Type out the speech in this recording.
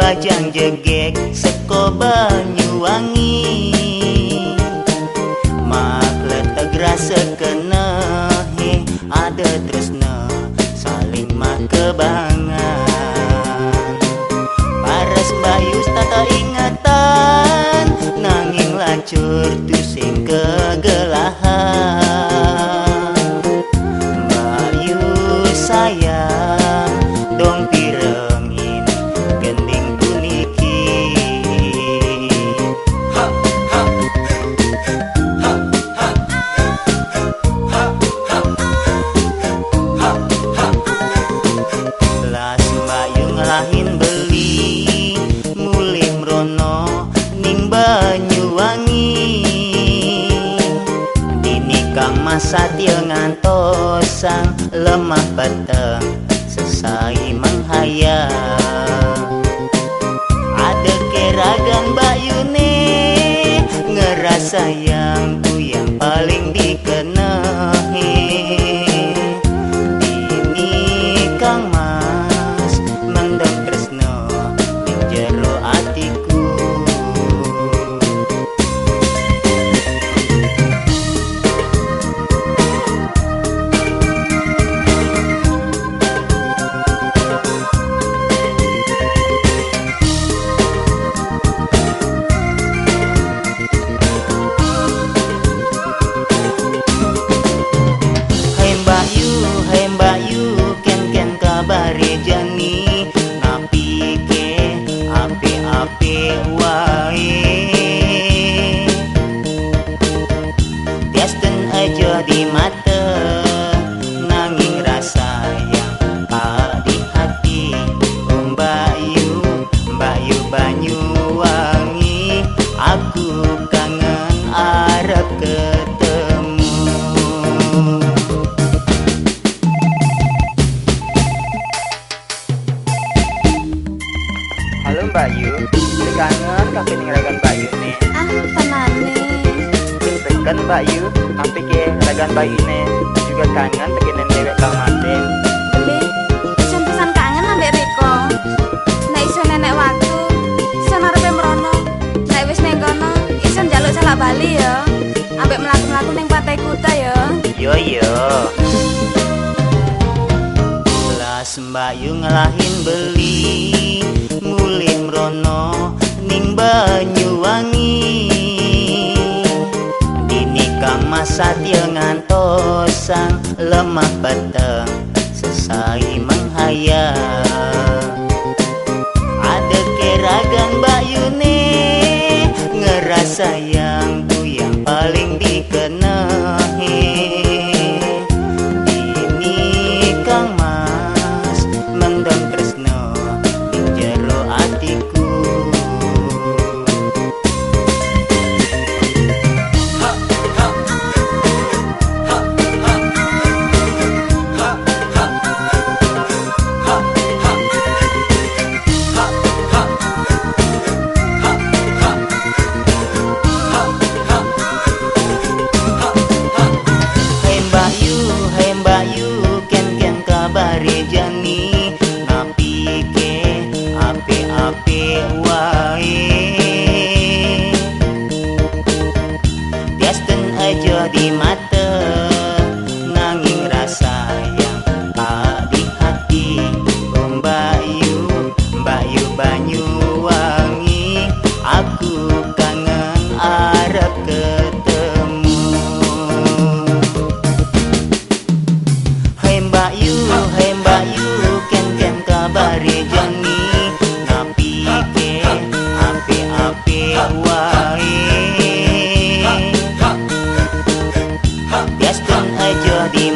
bajang jegek seko Banyuwangi, maklet grasa kenehe ada tresna saling mah kebangan. Paras Bayu tata ingatan nanging lacur tu sing kegelahan. Bayu sayang dong pirengin gending puniki. Belas Bayu ngelahin beli mulih mrono ning Banyuwangi. Dinikang masatya ngantosang lemah peteng sesai menghayang. Ada keragan Bayune ngerasa yang ku yang paling dikenehi. Ini Kang Mas mendem tresno ning jero atiku. Hai Bayu, ken kabare jani napi ke ape wae. Tiasten aja di mata nanging rasa yang di hati. Bayu Banyuwangi, aku kangen arep ketemu. Halo Bayu, kangen kakek ngeragan Bayu nih. Temane. Tekan Bayu, sampai ke ngeragan Bayu nih. Juga kangen tekenan dewek Kang Martin. Beli, isun pisan kangen ambek Riko. Nek isun nenek waktu, isun arepe mrono. Nek wis ning kono, isun njaluk salak bali ya. Ambek mlaku-mlaku ning Pantai Kuta ya. Yo. Belas Bayu ngelahin beli mulih mrono ning Banyuwangi. Dinikang masatya ngantosang lemah peteng sesai menghayang. Ada keragan Bayune ngerasa yang ku yang paling dikenehi. Ini Kang Mas mendem tresno ning jero atiku. Hai Bayu, ken kabare jani napi ke ape wae. Tiasten aja di mata nanging rasa yang di hati. Bayu Banyuwangi, aku kangen arep ketemu. Hai Bayu, ken kabare jani napi ke ape wae. Tiasten aja di